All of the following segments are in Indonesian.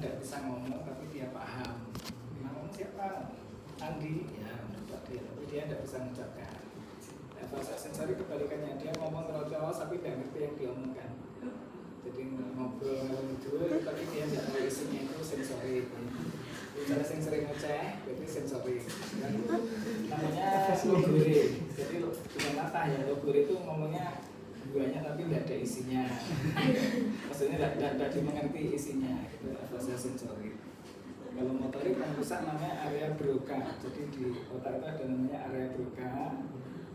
tidak bisa ngomong tapi dia paham. Ngomong siapa? Andi, ya menurut dia, tapi dia tidak bisa mengucapkan. Bahasa sensori kebalikannya, dia ngomong terus tapi tidak ngerti yang diomongkan. Jadi ngobrol ngomong tapi dia tidak tahu isinya, itu sensori. Bicara yang sering ngeceh, berarti sensori. Namanya logore. Jadi dengan mata ya, logore itu ngomongnya buahnya tapi tidak ada isinya. Maksudnya tidak dimengerti isinya. Itu bahasa sensori. Kalau motorik yang rusak namanya area broca. Jadi di otak itu ada namanya area broca.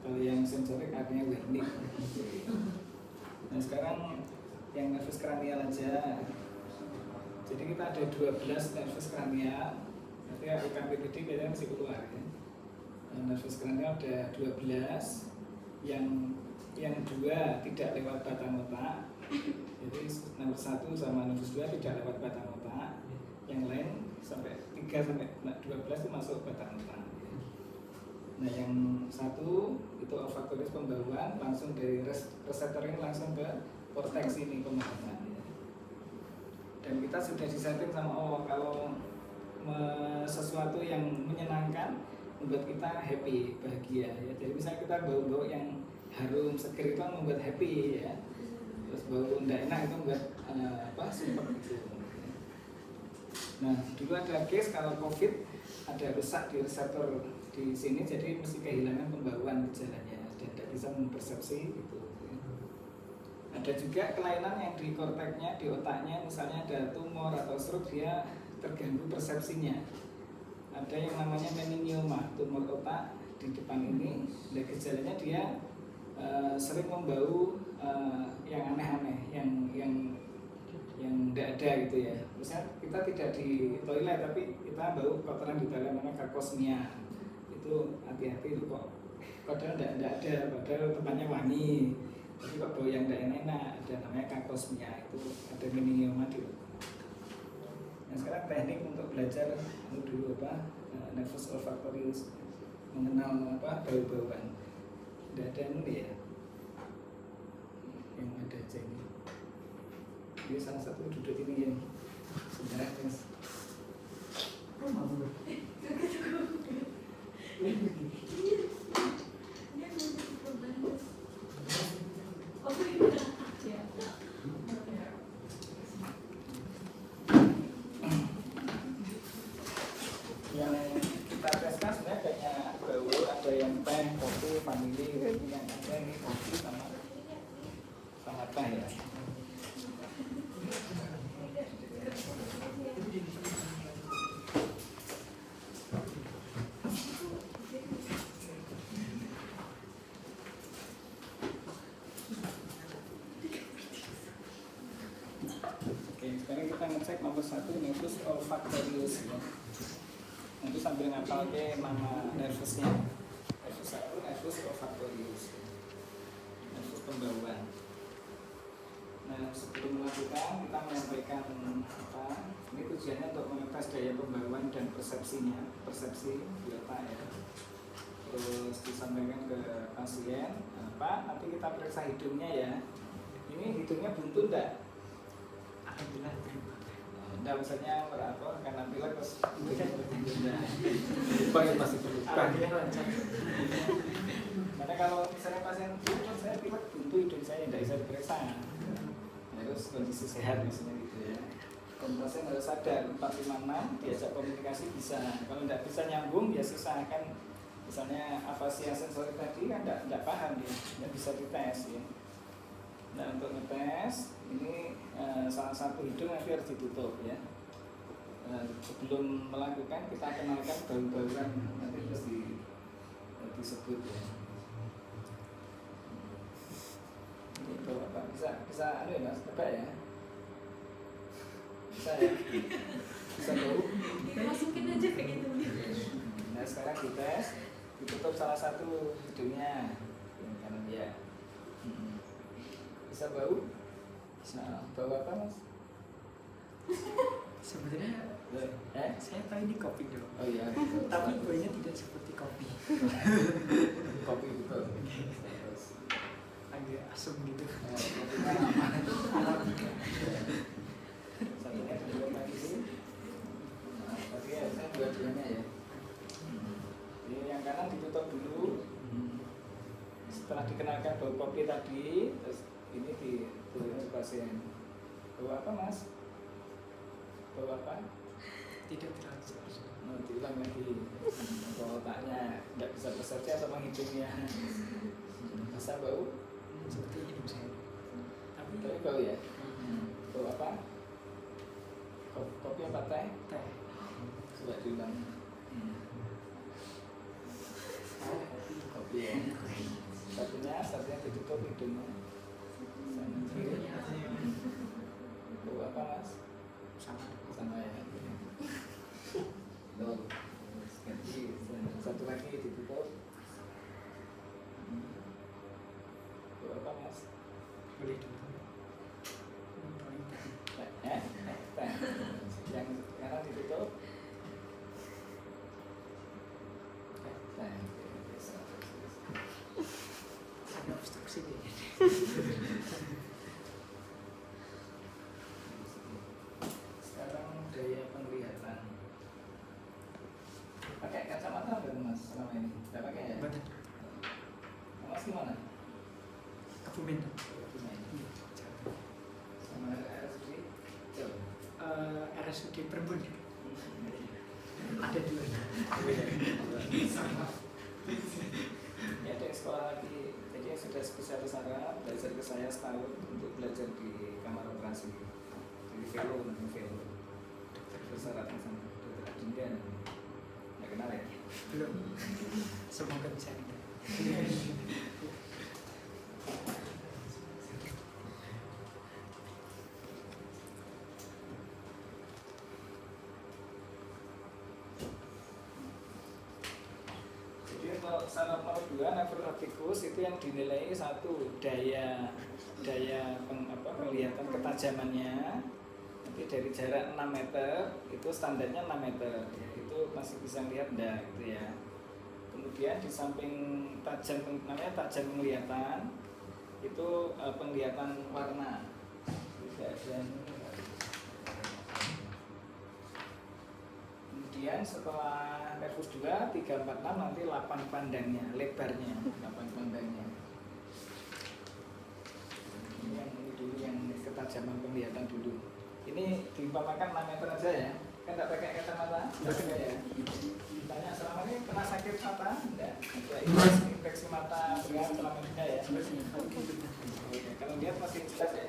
Kalau yang sensorik artinya wernik. Nah sekarang yang nervus kranial aja. Jadi kita ada 12 nervus kranial. Nanti EKPD biasanya masih keluar ya. Nervus kranial ada 12. Yang 2 tidak lewat batang otak. Jadi nervus 1 sama nervus 2 tidak lewat batang otak. Yang lain sampai 3 sampai 12 itu masuk batang otak. Nah yang 1 itu olfaktoris pembauan, langsung dari reseptor ini langsung ke korteks ini pemahaman. Dan kita sudah disetting sama Allah kalau sesuatu yang menyenangkan membuat kita happy, bahagia ya. Jadi misalnya kita bau-bau yang harum, seger itu membuat happy ya. Terus bau tidak enak itu membuat sumpah gitu. Nah, dulu ada case kalau COVID ada rusak di reseptor di sini, jadi mesti kehilangan pembauan gejalanya dan tidak bisa mempersepsi gitu. Ada juga kelainan yang di korteknya, di otaknya, misalnya ada tumor atau stroke, dia terganggu persepsinya. Ada yang namanya meningioma, tumor otak di depan ini, dan gejalanya dia sering membau yang aneh-aneh, yang tidak ada gitu ya. Misalnya kita tidak di toilet tapi kita bau kotoran di dalam, namanya kakosmia. Itu hati-hati loh kok. Padahal tidak ada, padahal tempatnya wangi. Tapi kok bau yang tidak enak, ada namanya kakosmia. Itu ada meningioma di otak. Nah sekarang teknik untuk belajar dulu nervus olfaktorius, mengenal bau-bauan. Tidak ada ini ya. Yang ada aja ini. Dia salah satu duduk ini yang sebenarnya mas. Oh mau dulu. Yang kita teskan sebenarnya banyak bau, ada yang teh, kopi, vanili, yang ada ini kopi sama teh ya. Sekarang kita ngecek nomor 1 nervus olfaktorius ya. Nanti sambil ngapal ke nama nervusnya. Nervus 1 nervus olfaktorius, nervus pembauan. Nah sebelum melakukan kita menyampaikan ini tujuannya untuk mengetes daya pembauan dan persepsinya, persepsi di otak ya. Terus disampaikan ke pasien. Nanti kita periksa hidungnya ya. Ini hidungnya buntu enggak? Alhamdulillah terima. Enggak, misalnya karena pilek terus lupa ya masih terlupa. Karena kalau misalnya pasien saya pilek buntu hidung saya tidak bisa diperiksa, harus kondisi sehat misalnya gitu ya. Pasien harus sadar 456 diajak komunikasi bisa. Kalau tidak bisa nyambung ya susah kan. Misalnya afasia sensorik tadi kan tidak paham dia, tidak bisa dites ya. Nah untuk ngetes ini salah satu hidung nanti harus ditutup ya. Sebelum melakukan kita kenalkan bau-bauan nanti harus disebut ya. Itu apa bisa ya mas tebak ya? Bisa ya? Bisa bau? Masukin aja kayak gitu. Nah sekarang dites, ditutup salah satu hidungnya yang kanan ya. Bisa bau? Bisa. Bau apa mas? Sebenarnya saya tahu ini kopi dong. Oh iya. Tapi baunya tidak seperti kopi. Kopi betul. Agak asam gitu. Kopi apa? Satunya kedua tadi setelah dikenalkan bau kopi tadi, terus ini ditulis pasien. Bau apa mas? Bau apa? Tidak terlalu jelas. Nah, diulang lagi. Bau otaknya nggak bisa bekerja sama hidungnya. Masa bau? Seperti hidung saya. Tapi Tapi bau ya? Bau apa? Kopi apa teh? teh. Coba diulang. Kopi ya. Satunya ditutup hidungnya. Sana kiri. Bau apa mas? Sama ya. Loh. Ganti. Satu lagi ditutup. Bau apa mas? Boleh dulu. Teh. Yang kanan ditutup. Teh. Ada obstruksi deh. Sekarang daya penglihatan. Pakai kacamata nggak mas selama ini? Nggak pakai ya? Badan. Mas gimana? Kebumen. Sama RSUD? RSUD Perbun. Ada dua. Sama. Ini ada yang sekolah lagi, jadi yang sudah spesialis saraf belajar ke saya setahun untuk belajar di kamar operasi di Velo, namanya Velo. Dokter saraf sama Dokter Adinda. Nggak kenal ya? Belum. Semoga bisa. Jadi untuk saraf nomor 2 nefrotikus itu yang dinilai satu daya penglihatan ketajamannya. Nanti dari jarak 6 meter itu standarnya 6 meter ya, itu masih bisa lihat enggak gitu ya. Kemudian di samping tajam namanya tajam penglihatan itu penglihatan warna. Tidak ada. Kemudian setelah nervus 2, 3, 4, 6 nanti 8 pandangnya, lebarnya, 8 pandangnya. Ini dulu yang ketajaman penglihatan dulu. Ini diumpamakan 6 meter aja ya. Kan enggak pakai kacamata? Enggak pakai ya. Ditanya selama ini pernah sakit mata? Enggak. Ya, infeksi mata berat selama ini ya. Oke, kalau lihat masih jelas ya.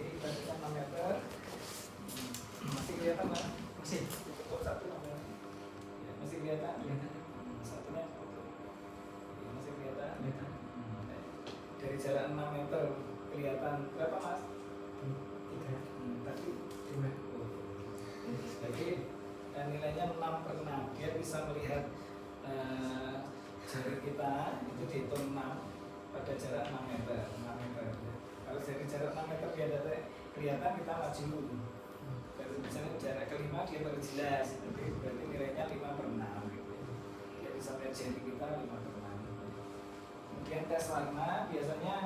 Ini kita 6 meter. Masih kelihatan lah. Masih. Tutup satu ya, masih kelihatan? Satunya tutup. Ya, masih kelihatan? Dari jarak 6 meter kelihatan berapa mas? 3. Tadi 2. jadi nilainya 6/6. Dia bisa melihat jari kita itu dihitung 6 pada jarak 6 meter. 6 meter. Kalau dari jarak 6 meter dia kelihatan kita maju. Kalau misalnya jarak kelima dia baru jelas, berarti nilainya 5/6 gitu. Dia bisa lihat jari kita 5/6. Kemudian tes warna biasanya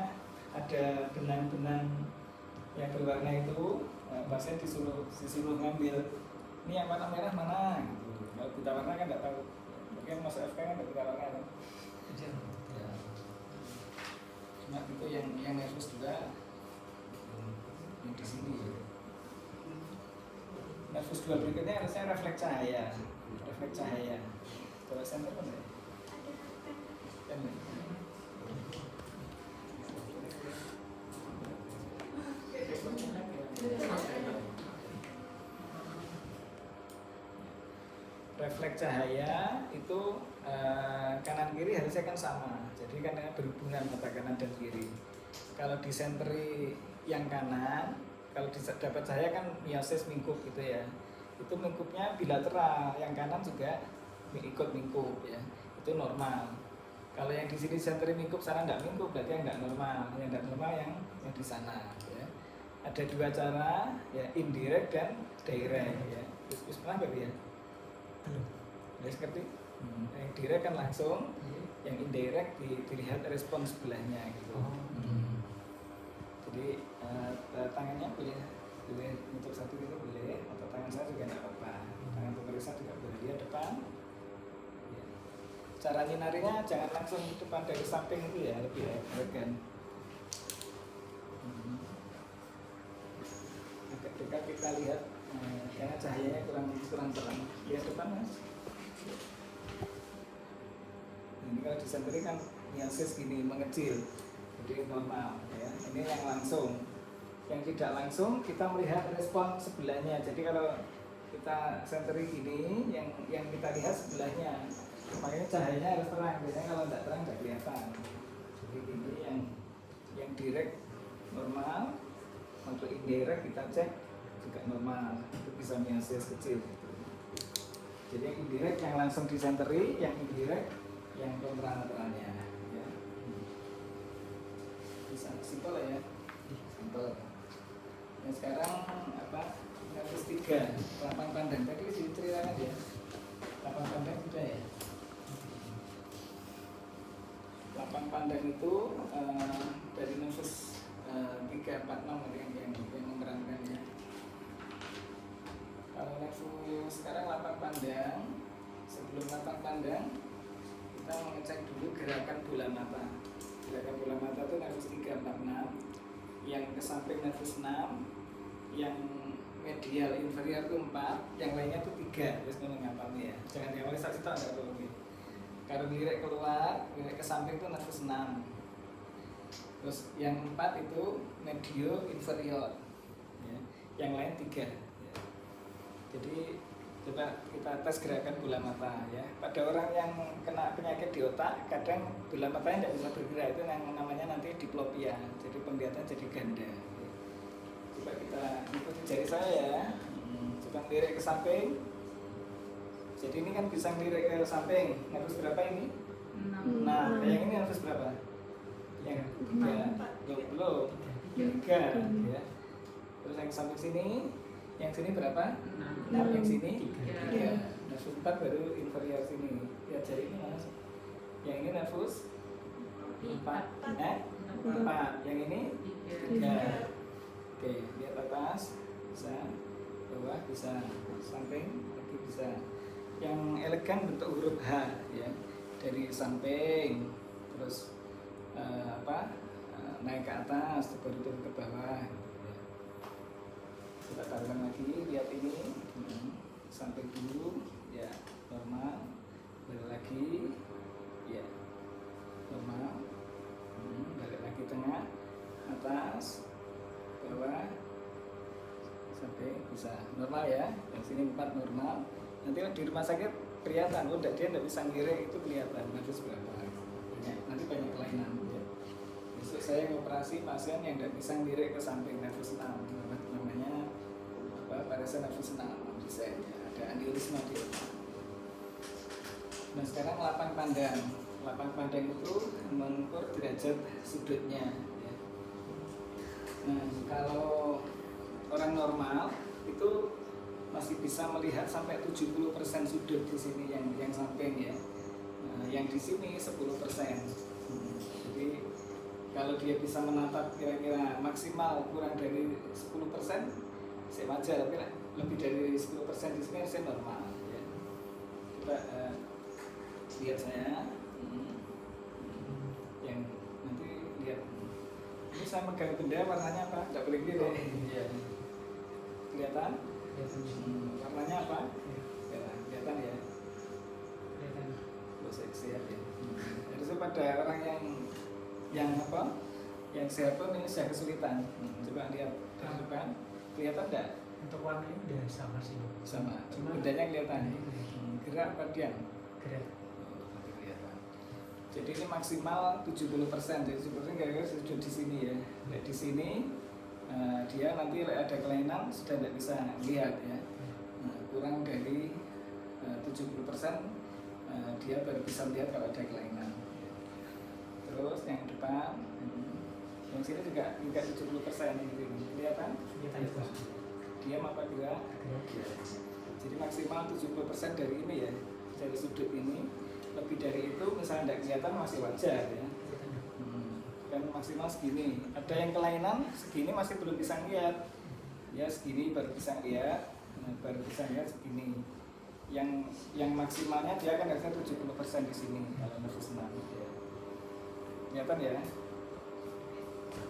ada benang-benang yang berwarna itu, pasien disuruh ngambil ini yang warna merah mana gitu. Kalau buta warna kan nggak tahu. Mungkin Mas FK kan nggak buta warna kan? Ya. Cuma itu yang nervus juga yang di sini. Nervus 2 berikutnya harusnya refleks cahaya. Refleks cahaya. Coba center kan ya? Kan ya? Refleks cahaya itu kanan kiri harusnya kan sama, jadi kan berhubungan mata kanan dan kiri. Kalau disenteri yang kanan, kalau dapat cahaya kan miosis mingkup gitu ya, itu mingkupnya bilateral, yang kanan juga ikut mingkup ya, itu normal. Kalau yang di sini senteri mingkup, sana tidak mingkup, berarti yang tidak normal. Yang tidak normal yang di sana ya. Ada dua cara ya, indirect dan direct ya. Terus pernah nggak ya? Belum. Udah ngerti? Yang direct kan langsung, yang indirect dilihat respon sebelahnya gitu. Jadi tangannya boleh untuk satu gitu boleh, atau tangan saya juga tidak apa-apa. Tangan pemeriksa juga boleh, dia depan. Ya. cara nyinarinya jangan langsung depan dari samping itu ya, lebih elegan. Agak dekat kita lihat, karena cahayanya kurang terang. Lihat depan mas. Ini kalau disentri kan miasis gini mengecil, jadi normal ya. Ini yang langsung. Yang tidak langsung kita melihat respon sebelahnya. Jadi kalau kita sentri gini, yang kita lihat sebelahnya. Makanya cahayanya harus terang. Biasanya kalau tidak terang tidak kelihatan. Jadi ini yang direct normal. Untuk indirect kita cek juga normal. Itu bisa miasis kecil. Jadi yang indirect yang langsung disentri, yang indirect yang kontralateralnya. Ya. Bisa simpel ya. Simpel. Nah sekarang apa? Nafas 3, lapang pandang. Tadi diceritakan ya. Lapang pandang sudah ya. Lapang pandang itu dari nafas 3, 4, 6 yang memerankannya. Kalau nafas sekarang lapang pandang, sebelum lapang pandang kita mengecek dulu gerakan bola mata. Gerakan bola mata itu nafas 3, 4, 6. Yang ke samping nafas 6, yang medial inferior itu 4, yang lainnya itu 3. Terus ngomong ngapalnya ya. Jangan diamalisasi tak ada perlu. Kalau lirik keluar, lirik ke samping itu nafas 6. Terus yang 4 itu medio inferior. Ya. Yang lain 3. Ya. Jadi coba kita tes gerakan bola mata ya. Pada orang yang kena penyakit di otak, kadang bola matanya tidak bisa bergerak, itu yang namanya nanti diplopia. Jadi penglihatan jadi ganda. Coba kita ikuti jari saya ya. Coba lirik ke samping. Jadi ini kan bisa lirik ke samping. Nafas berapa ini? 6. Nah, yang ini nafas berapa? Yang 3. Belum. 3 ya. Terus yang ke samping sini, yang sini berapa? 6. Yang sini 3. Nafas 4 baru inferior sini. Lihat jari ini mas. Yang ini nafas 4. 4. Yang ini 3. Oke, lihat atas bisa, bawah bisa, samping lagi bisa. Yang elegan bentuk huruf H ya, dari samping terus naik ke atas baru turun ke bawah. Ya. Kita taruhkan lagi, lihat ini samping dulu ya normal, balik lagi ya normal, balik lagi tengah, atas, bawah sampai bisa normal ya. Yang sini 4 normal. Nanti di rumah sakit kelihatan, dia tidak bisa ngirik itu kelihatan nafas berapa. Nanti banyak kelainan. Ya. Besok saya ngoperasi pasien yang tidak bisa ngirik ke samping nafas 6, namanya paresen nafas 6 bisa ya. Ada aneurisma di otak. Nah sekarang lapang pandang. Lapang pandang itu mengukur derajat sudutnya. Ya. Nah kalau orang normal itu masih bisa melihat sampai 70% sudut di sini yang samping ya. Nah, yang di sini 10%. Jadi kalau dia bisa menatap kira-kira maksimal kurang dari 10%, saya wajar, tapi lebih dari 10% di sini saya normal ya. Coba lihat saya. Yang nanti lihat. Ini saya megang benda warnanya apa? Tidak boleh gini deh. Ya. Kelihatan? Warnanya apa? Kelihatan ya? Kelihatan. Sehat ya. Jadi pada orang yang apa? Yang sehat pun ini sudah kesulitan. Coba lihat ke depan. Kelihatan enggak? Untuk warnanya udah sama sih. Sama. Cuma bendanya kelihatan. Gerak apa diam? Gerak. Kelihatan. Jadi ini maksimal 70%. Jadi 70% kira-kira sudut di sini ya. Nah, di sini dia nanti ada kelainan sudah tidak bisa lihat ya. Nah, kurang dari 70% dia baru bisa lihat kalau ada kelainan. Terus yang depan, yang sini juga 70% ini kelihatan? Diam apa gerak? Jadi maksimal 70% dari ini ya, dari sudut ini. Lebih dari itu misalnya tidak kelihatan masih wajar ya. Kan maksimal segini. Ada yang kelainan segini masih belum bisa lihat. Ya segini baru bisa lihat, baru bisa lihat segini. yang maksimalnya dia kan harusnya 70% di sini kalau nervus 6 ya. Kelihatan ya?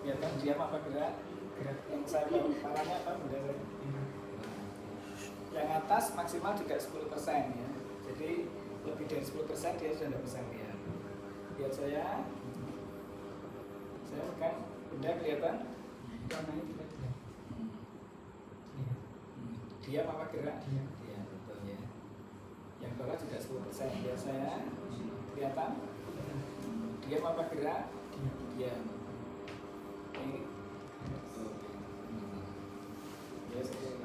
Kelihatan diam apa gerak? Gerak. Yang saya bawa parahnya apa? Benda yang atas maksimal juga 10% ya. Jadi lebih dari 10% dia sudah tidak bisa lihat. Lihat saya pegang benda kelihatan? Warnanya juga tidak. Iya. Diam apa gerak? Diam. Diam, betul ya. Yang bawah juga 10%. Lihat saya kelihatan? Diam apa gerak? Diam. Diam. Ini. Oke. Ya seperti itu.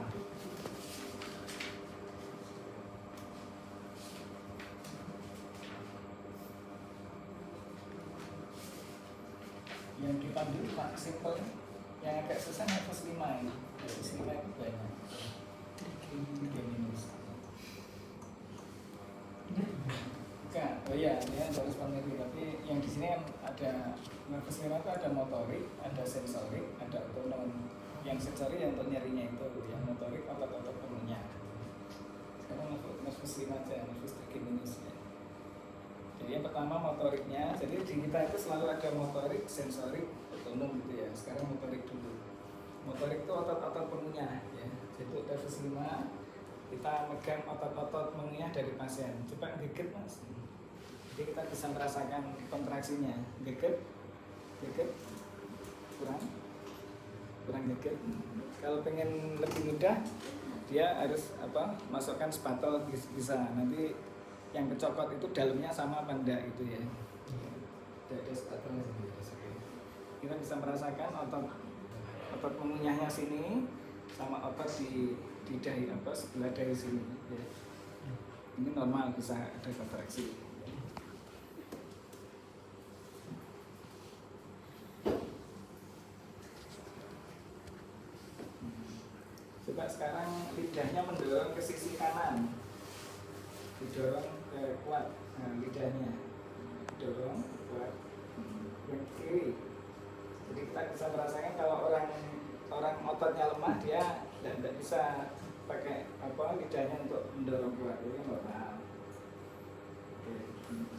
Yang dipandu Pak simple, yang agak susah nervus 5 ini. Nervus 5 itu banyak. 3 minus. Bukan, oh iya, ini harus pemilih. Tapi yang di sini kan ada nervus 5 itu ada motorik, ada sensorik, ada otonom. Yang sensorik yang untuk nyerinya itu, yang motorik otot-otot pengunyah. Sekarang nervus 5 aja, nervus 3 minus ya. Jadi yang pertama motoriknya, jadi di kita itu selalu ada motorik, sensorik, otonom gitu ya. Sekarang motorik dulu. Motorik itu otot-otot pengunyah ya. Jadi nervus 5 kita megang otot-otot pengunyah dari pasien. Coba gigit mas. Jadi kita bisa merasakan kontraksinya. Gigit, kurang gigit. Kalau pengen lebih mudah, dia harus masukkan spatel bisa. Nanti yang kecokot itu dalamnya sama apa enggak itu ya. Tidak ada spatelnya sendiri. Kita bisa merasakan otot mengunyahnya sini sama otot di dahi sebelah dahi sini ya. Ini normal bisa ada kontraksi. Coba sekarang lidahnya mendorong ke sisi kanan, didorong kuat, nah, lidahnya dorong kuat yang kiri. Jadi kita bisa merasakan kalau orang ototnya lemah dia tidak bisa pakai lidahnya untuk mendorong kuat, ini normal.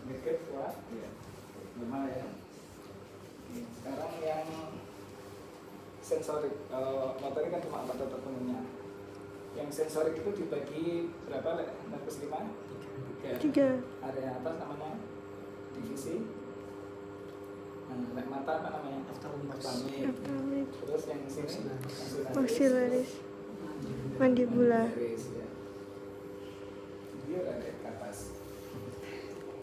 Dikit kuat, ya normal ya. Sekarang yang sensorik, kalau motorik kan cuma otot pengunyah. Yang sensorik itu dibagi berapa? Nervus 5? 3. Area atas namanya divisi. Nah, mata apa namanya? Oftalmik. Terus yang sini maksilaris, mandibular. Ya. Dia ada ke atas.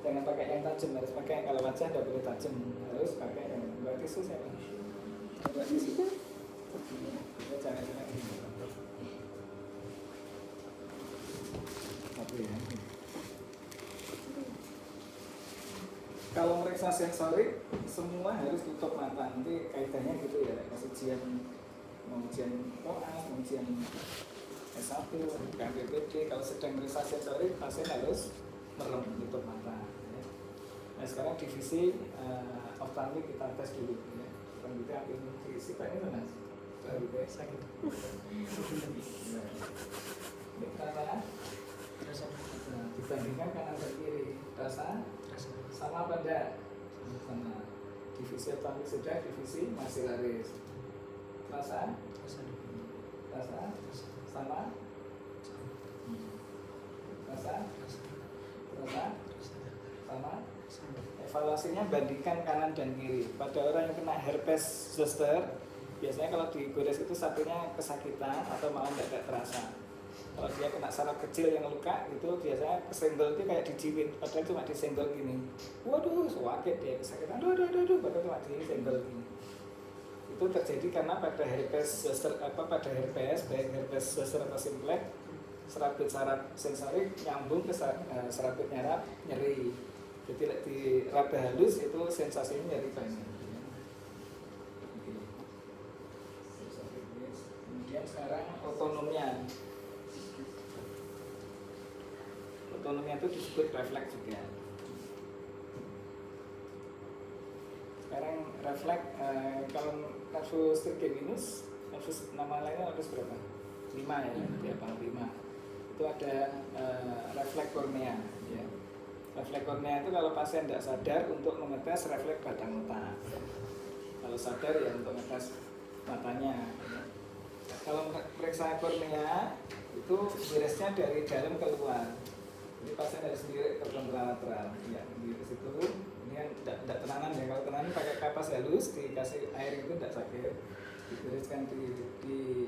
Jangan pakai yang tajam, harus pakai kalau wajah tidak boleh tajam, harus pakai yang buat tisu siapa? Buat tisu. Kita jangan gini. Satu ya. Kalau meriksa sensorik, semua harus tutup mata. Nanti kaitannya gitu ya, pas ujian POA, ujian S1, KPPD. Kalau sedang meriksa sensorik, pasien harus merem, tutup mata. Ya. Nah sekarang divisi oftalmik kita tes dulu. Ya. Kita ambil divisi Pak ini mas. Sakit. Karena dibandingkan kanan dan kiri, rasa sama apa enggak? Sama. Divisi oftalmik sudah, divisi maksilaris. Rasa sama. Rasa sama. Evaluasinya bandingkan kanan dan kiri. Pada orang yang kena herpes zoster, biasanya kalau digores itu satunya kesakitan atau malah tidak terasa. Kalau dia kena saraf kecil yang luka itu biasanya kesenggol itu kayak dijiwit, padahal cuma disenggol gini. Waduh, sakit dia kesakitan. Aduh, padahal cuma disenggol gini. Itu terjadi karena pada herpes zoster baik herpes zoster atau simplex, serabut saraf sensorik nyambung ke serabut nyerap nyeri. Jadi di raba halus itu sensasinya nyeri banyak. Kemudian sekarang otonomnya. Otonomnya itu disebut refleks juga. Sekarang refleks kalau nervus trigeminus, nervus nama lainnya nervus berapa? 5 ya, dia paham 5. itu ada refleks kornea. Ya. Refleks kornea itu kalau pasien tidak sadar untuk mengetes refleks batang otak. Kalau sadar ya untuk mengetes matanya. Ya. Kalau periksa kornea itu beresnya dari dalam keluar. Jadi pasien harus sendiri ke kontralateral. Ya, di situ ini kan tidak tenanan ya. Kalau tenanan pakai kapas halus dikasih air itu tidak sakit. Dibereskan di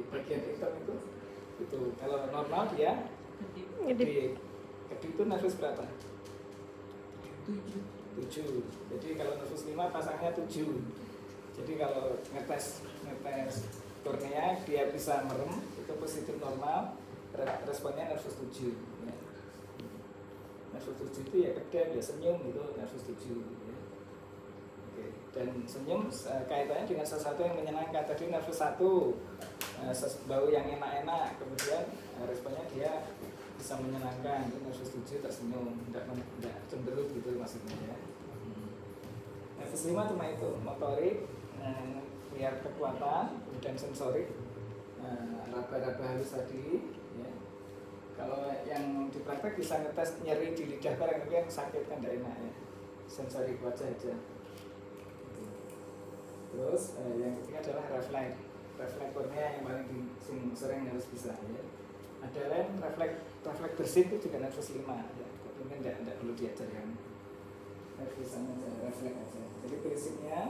bagian hitam itu kalau normal dia di kedip itu nervus berapa? 7. Jadi kalau nervus 5 pasangnya 7. Jadi kalau ngetes kornea dia bisa merem itu positif normal, responnya nervus 7 ya. Nervus 7 itu ya kedap ya senyum itu nervus 7 ya. Oke. Dan senyum kaitannya dengan sesuatu yang menyenangkan. Tadi nervus 1 bau yang enak-enak, kemudian responnya dia bisa menyenangkan, itu nervus 7 tersenyum, tidak cemberut gitu maksudnya ya. Nervus 5 cuma itu, motorik, lihat kekuatan, kemudian sensorik, raba-raba halus tadi ya. Kalau yang di praktek bisa ngetes nyeri di lidah barang, tapi yang sakit kan tidak enak ya. Sensorik wajah aja. Terus yang ketiga adalah refleks kornea yang paling sering harus bisa ya. Ada lain refleks bersih itu juga nervus 5 ya. Tapi mungkin tidak perlu diajarkan. Refleks aja, refleks aja. Jadi prinsipnya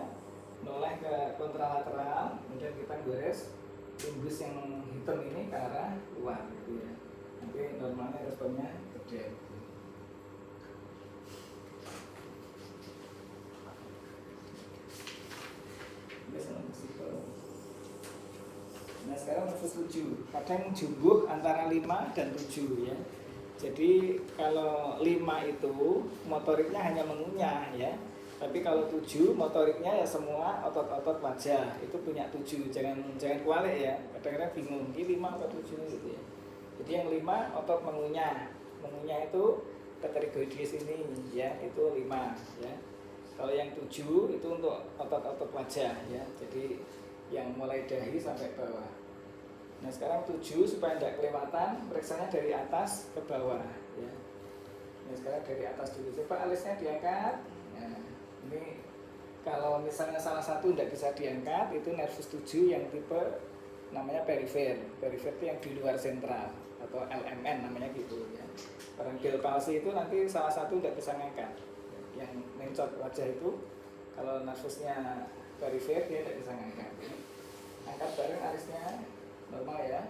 noleh ke kontralateral, kemudian kita gores imbus yang hitam ini ke arah luar gitu ya. Nanti normalnya responnya gede. Nah sekarang nervus 7, kadang jumbuh antara 5 dan 7 ya. Jadi kalau 5 itu motoriknya hanya mengunyah ya. Tapi kalau 7 motoriknya ya semua otot-otot wajah itu punya 7. Jangan kualik ya. Kadang-kadang bingung ini 5 atau 7 gitu ya. Jadi yang 5 otot mengunyah. Mengunyah itu pterygoides ini ya, itu 5 ya. Kalau yang 7 itu untuk otot-otot wajah ya. Jadi yang mulai dahi sampai bawah. Nah sekarang 7 supaya tidak kelewatan, periksanya dari atas ke bawah ya. Nah sekarang dari atas dulu, coba alisnya diangkat. Nah, ini kalau misalnya salah satu tidak bisa diangkat, itu nervus 7 yang tipe namanya perifer. Perifer itu yang di luar sentral atau LMN namanya gitu ya. Orang Bell palsy itu nanti salah satu tidak bisa ngangkat. Yang mencot wajah itu kalau nervusnya perifer dia tidak bisa ngangkat. Angkat bareng alisnya normal ya.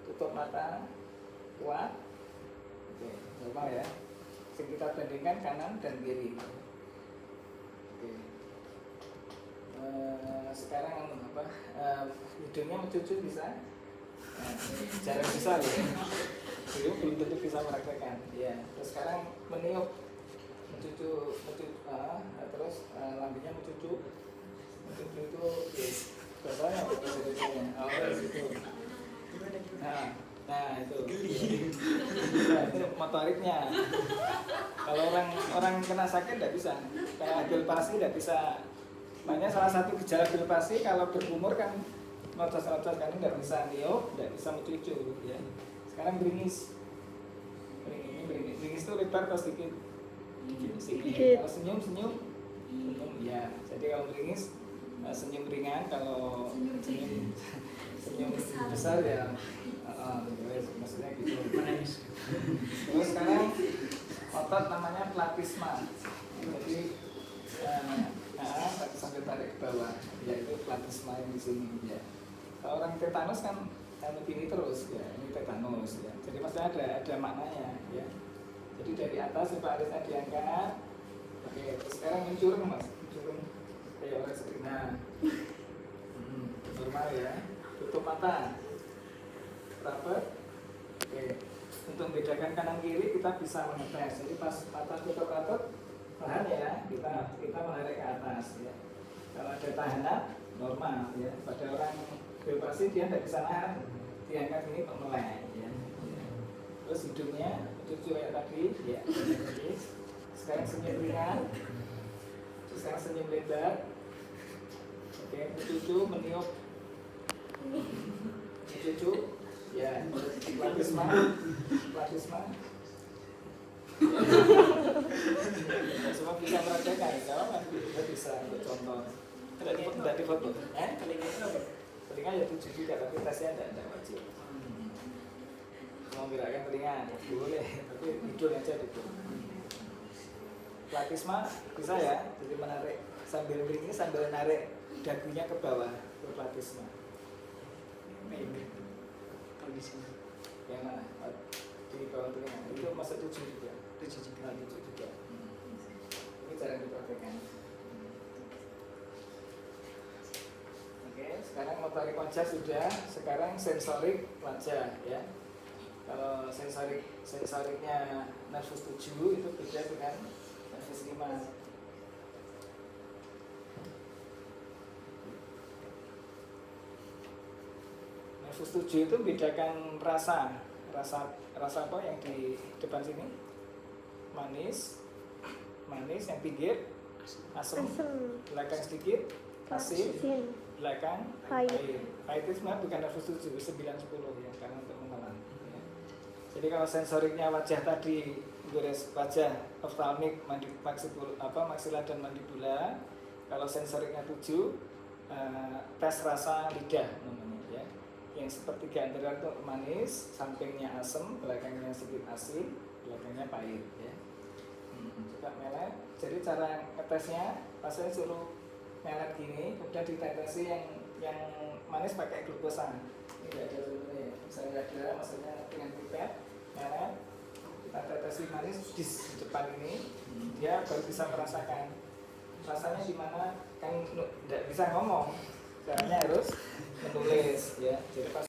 Tutup mata kuat. Oke, normal ya. Kita bandingkan kanan dan kiri. Oke. Sekarang apa? Hidungnya mencucu bisa? Jarang bisa loh. Dulu belum tentu bisa mempraktekkan. Ya. Terus sekarang meniup, mencucu, terus lambungnya mencucu itu bahasanya apa bahasanya? Itu. Nah itu. Nah, itu motoriknya. Kalau orang kena sakit tidak bisa. Kayak Bell palsy tidak bisa. Makanya salah satu gejala Bell palsy kalau berumur kan notos-notos kan tidak bisa niup, tidak bisa mencucu ya. Sekarang beringis. Beringis itu lebar atau sedikit? Sedikit. Kalau senyum ya. Jadi kalau beringis senyum ringan, kalau senyum besar ya maksudnya gitu. Terus sekarang otot namanya platisma. Jadi sampai tarik ke bawah, yaitu platisma yang di sini ya. Kalau orang tetanus kan begini terus ya, ini tetanus ya. Jadi maksudnya ada maknanya ya. Jadi dari atas coba alisnya diangkat. Oke, terus sekarang mencurung mas, mencurung kayak orang seperti normal ya. Tutup mata, rapat. Oke, untuk membedakan kanan kiri kita bisa mengetes. Jadi pas mata tutup rapat, tahan ya, kita menarik ke atas ya. Kalau ada tahanan normal ya. Pada orang Bell palsy dia tidak bisa nahan, diangkat ini kok melek ya. Terus hidungnya cucu kayak tadi ya. Sekarang senyum ringan. Terus sekarang senyum lebar. Oke, cucu meniup. Cucu Ya, platisma. Semua bisa merasakan, kalau kita bisa untuk contoh. Tidak di foto. Telinga ya 7 juga, tapi tesnya tidak wajib. Mau gerakan telinga boleh, tapi hidung aja gitu. Platisma bisa ya, jadi menarik sambil begini sambil narik dagunya ke bawah, itu platisma. Kalau di sini Yang mana? Di bawah telinga. Itu masuk 7 juga. 7 juga. 7 juga. Ini jarang dipraktekkan. Oke, sekarang motorik wajah sudah. Sekarang sensorik wajah ya. Kalau sensoriknya nervus 7 itu beda dengan nervus 5. Nervus 7 itu membedakan rasa apa yang di depan sini? Manis yang pinggir asam, belakang sedikit asin, belakang pahit. Pahit itu sebenarnya bukan nervus 7, 9, 10 ya, karena untuk mengelan. Ya. Jadi kalau sensoriknya wajah tadi, wajah oftalmik, maksila dan mandibula. Kalau sensoriknya 7, tes rasa lidah namanya ya. Yang sepertiga anterior itu manis, sampingnya asam, belakangnya sedikit asin, belakangnya pahit ya. Coba melet. Jadi cara ngetesnya, pasien suruh melet gini, kemudian ditetesi yang manis pakai glukosa. Ini tidak ada sebenarnya ya. Misalnya ada, maksudnya dengan pipet, melet, kita tetesi manis di depan ini, dia baru bisa merasakan rasanya di mana, kan tidak bisa ngomong, caranya harus menulis ya. Jadi pas